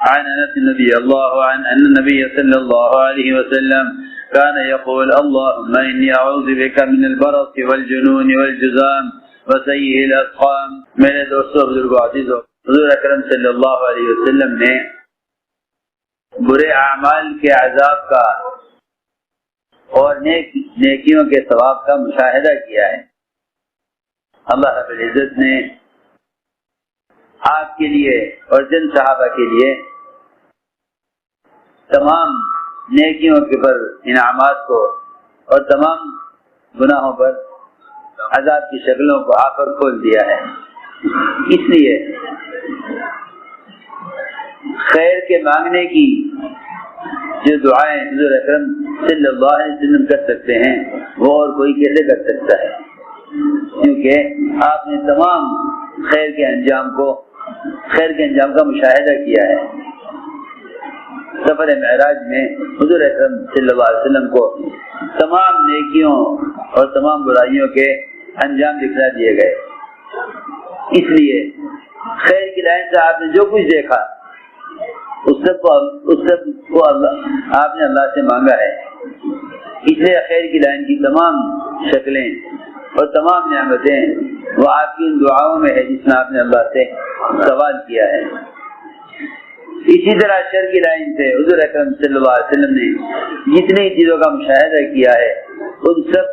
عن انس رضي الله عنه ان النبي صلى الله عليه وسلم كان يقول اللهم اني اعوذ بك من البرص والجنون والجذام وسيء الاسقام. میرے دوستو بزرگوں عزیزو، حضور اکرم صلی اللہ علیہ وسلم نے برے اعمال کے عذاب کا اور نیکیوں کے ثواب کا مشاہدہ کیا ہے۔ اللہ رب العزت نے آپ کے لیے اور جن صحابہ کے لیے تمام نیکیوں کے پر انعامات کو اور تمام گناہوں پر عذاب کی شکلوں کو آپ پر کھول دیا ہے۔ اس لیے خیر کے مانگنے کی جو دعائیں حضور اکرم صلی اللہ علیہ وسلم کر سکتے ہیں وہ اور کوئی کیسے کر سکتا ہے، کیونکہ آپ نے تمام خیر کے انجام کا مشاہدہ کیا ہے۔ سفر معراج میں حضور اکرم صلی اللہ علیہ وسلم کو تمام نیکیوں اور تمام برائیوں کے انجام دکھلا دیے گئے۔ اس لیے خیر کی لائن سے آپ نے جو کچھ دیکھا اس سب کو آپ نے اللہ سے مانگا ہے۔ اس لیے خیر کی لائن کی تمام شکلیں اور تمام نعمتیں وہ آپ کی ان دعاؤں میں ہے جس میں آپ نے اللہ سے سوال کیا ہے۔ اسی طرح شر کی لائن سے حضور اکرم صلی اللہ علیہ وسلم نے جتنی چیزوں کا مشاہدہ کیا ہے ان سب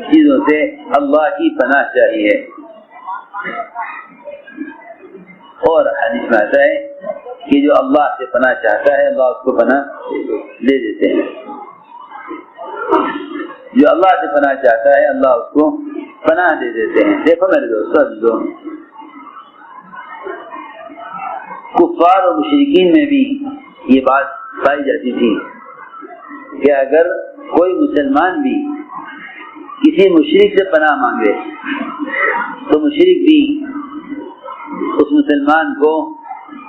چیزوں سے اللہ کی پناہ چاہیے۔ اور حدیث میں آتا ہے کہ جو اللہ سے پناہ چاہتا ہے اللہ اس کو پناہ دے دیتے ہیں۔ جو اللہ سے پناہ چاہتا ہے اللہ اس کو پناہ دے دیتے ہیں۔ دیکھو میرے دوستو، کفار اور مشرکین میں بھی یہ بات پائی جاتی تھی کہ اگر کوئی مسلمان بھی کسی مشرک سے پناہ مانگے تو مشرک بھی اس مسلمان کو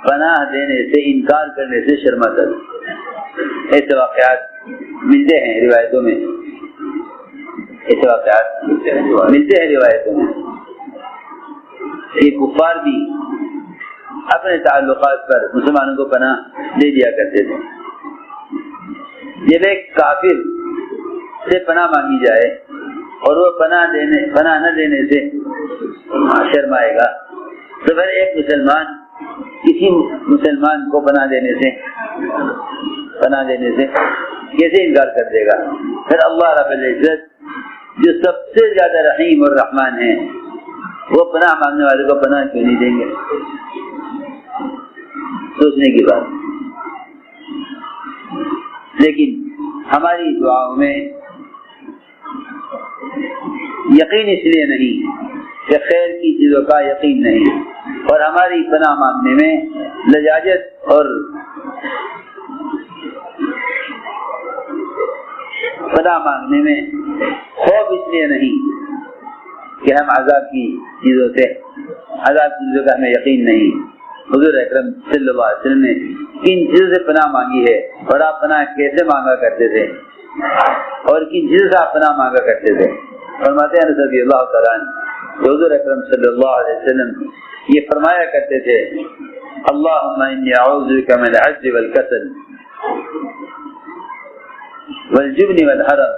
پناہ دینے سے انکار کرنے سے شرماتا ہے۔ ایسے واقعات ملتے ہیں روایتوں میں، یہ کفار بھی اپنے تعلقات پر مسلمانوں کو پناہ دے دیا کرتے تھے۔ جب ایک کافر سے پناہ مانگی جائے اور وہ پناہ نہ دینے سے شرمائے گا تو پھر ایک مسلمان کسی مسلمان کو پناہ دینے سے کیسے انکار کر دے گا؟ پھر اللہ رب العزت جو سب سے زیادہ رحیم اور رحمان ہے وہ پناہ مانگنے والے کو پناہ کیوں نہیں دیں گے؟ سوچنے کی بات۔ لیکن ہماری دعاؤں میں یقین اس لیے نہیں کہ خیر کی چیزوں کا یقین نہیں، اور ہماری پناہ مانگنے میں لجاجت اور پناہ مانگنے میں خوف اس لیے نہیں کہ ہم عذاب کی چیزوں کا ہمیں یقین نہیں۔ حضور اکرم صلی اللہ علیہ وسلم نے کن چیزوں سے پناہ مانگی ہے اور آپ پناہ کیسے مانگا کرتے تھے اور کن چیزوں سے آپ پناہ مانگا کرتے تھے؟ فرماتے ہیں رضی اللہ تعالیٰ عنہ حضور اکرم صلی اللہ علیہ وسلم یہ فرمایا کرتے تھے اللہم انی اعوذ بک من العجز والکسل والجبن والحرم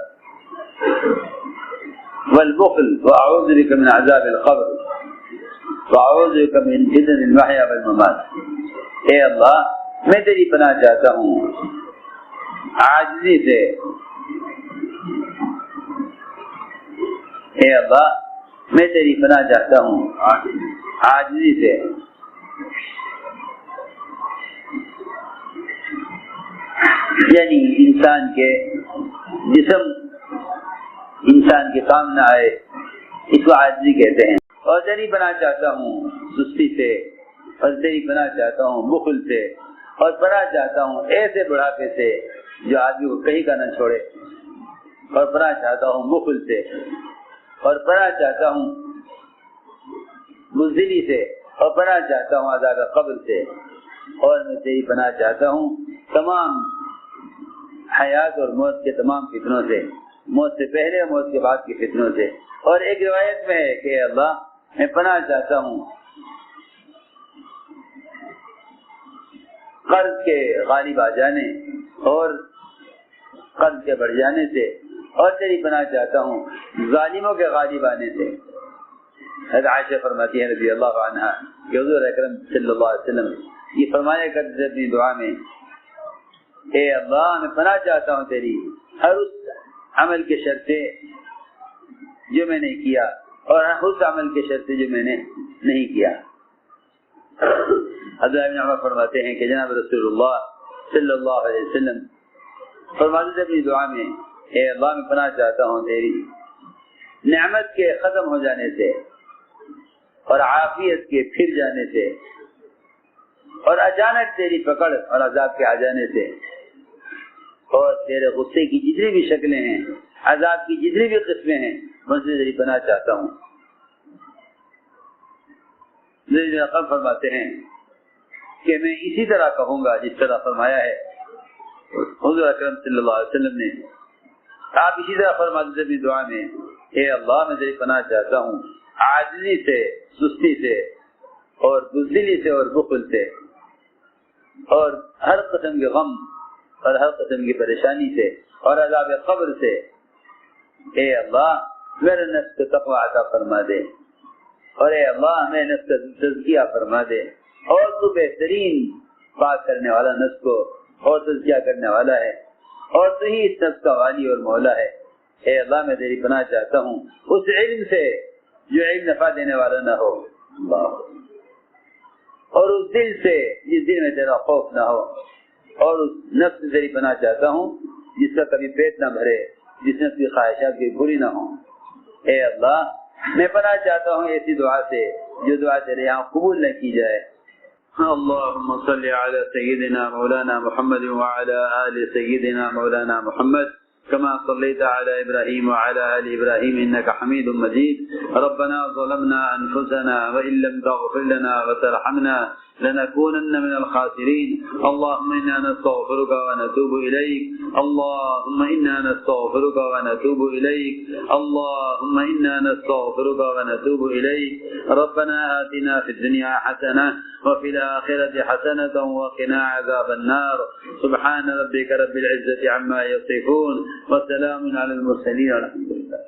والبخل واعوذ بک من عذاب القبر واعوذ بک من فتن المحیا والممات۔ اے اللہ میں تیری پناہ چاہتا ہوں عاجزی سے، اے اللہ میں تیری پناہ چاہتا ہوں عاجزی سے، یعنی انسان کے جسم انسان کے کام نہ آئے اس کو عاجزی کہتے ہیں۔ اور تیری پناہ چاہتا ہوں سستی سے، اور تیری پناہ چاہتا ہوں بخل سے، اور پناہ چاہتا ہوں ایسے بڑھاپے سے جو آدمی کو کہیں کا نہ چھوڑے، اور پناہ چاہتا ہوں بخل سے، اور پناہ چاہتا ہوں بزدلی سے، اور پناہ چاہتا ہوں عذاب قبر سے، اور میں تیری پناہ چاہتا ہوں تمام حیات اور موت کے تمام فتنوں سے، موت سے پہلے اور موت کے بعد کی فتنوں سے۔ اور ایک روایت میں ہے کہ اللہ میں پناہ چاہتا ہوں قرض کے غالب آ جانے اور قرض کے بڑھ جانے سے، اور تیری پناہ چاہتا ہوں ظالموں کے غالب آنے سے۔ حضرت عائشہ فرماتی ہے رضی اللہ عنہا کہ حضور اکرم صلی اللہ علیہ وسلم یہ فرمایا کرتے تھے اپنی دعا میں، اے اللہ میں پناہ چاہتا ہوں تیری ہر اس عمل کے شر سے جو میں نے کیا اور اس عمل کے شر سے جو میں نے نہیں کیا۔ حضرت ابن عمر فرماتے ہیں کہ جناب رسول اللہ صلی اللہ علیہ وسلم فرماتے تھے اپنی دعا میں، اے اللہ میں پناہ چاہتا ہوں تیری نعمت کے ختم ہو جانے سے اور عافیت کے پھر جانے سے اور اچانک تیری پکڑ اور عذاب کے آ جانے سے، اور تیرے غصے کی جتنی بھی شکلیں ہیں، عذاب کی جتنی بھی قسمیں ہیں، ان سے تیری پناہ چاہتا ہوں۔ فرماتے ہیں کہ میں اسی طرح کہوں گا جس طرح فرمایا ہے حضور اکرم صلی اللہ علیہ وسلم نے۔ آپ اسی طرح فرماتے تھے اپنی دعا میں، اے اللہ میں تیری پناہ چاہتا ہوں عاجزی سے، سستی سے اور بزدلی سے اور بخل سے اور ہر قسم کے غم اور ہر قسم کی پریشانی سے اور عذاب قبر سے۔ اے اللہ میرے نفس کو تقوی عطا فرما دے، اور اے اللہ میں نفس کا تزکیہ فرما دے، اور تو بہترین بات کرنے والا نفس کو اور تزکیہ کرنے والا ہے، اور تو ہی اس نفس کا والی اور مولا ہے۔ اے اللہ میں تیری پناہ چاہتا ہوں اس علم سے جو علم نفع دینے والا نہ ہو، اور اس دل سے جس دل میں تیرا خوف نہ ہو، اور اس نفس سے تیری پناہ چاہتا ہوں جس کا کبھی پیٹ نہ بھرے، جس نفس کی خواہشات کی پوری نہ ہوں۔ اے اللہ میں پناہ چاہتا ہوں ایسی دعا سے جو دعا تیرے یہاں قبول نہ کی جائے۔ اللهم صل على سيدنا مولانا محمد وعلى آل سيدنا مولانا محمد كما صليت على إبراهيم وعلى آل إبراهيم إنك حميد مجيد. ربنا ظلمنا أنفسنا وإن لم تغفر لنا وترحمنا لنكونن من الخاسرين. اللهم إنا نستغفرك ونتوب إليك. اللهم إنا نستغفرك ونتوب إليك. اللهم إنا نستغفرك ونتوب إليك. ربنا آتنا في الدنيا حسنة وفي الآخرة حسنة وقنا عذاب النار. سبحان ربك رب العزة عما يصفون وسلام على المرسلين والحمد لله.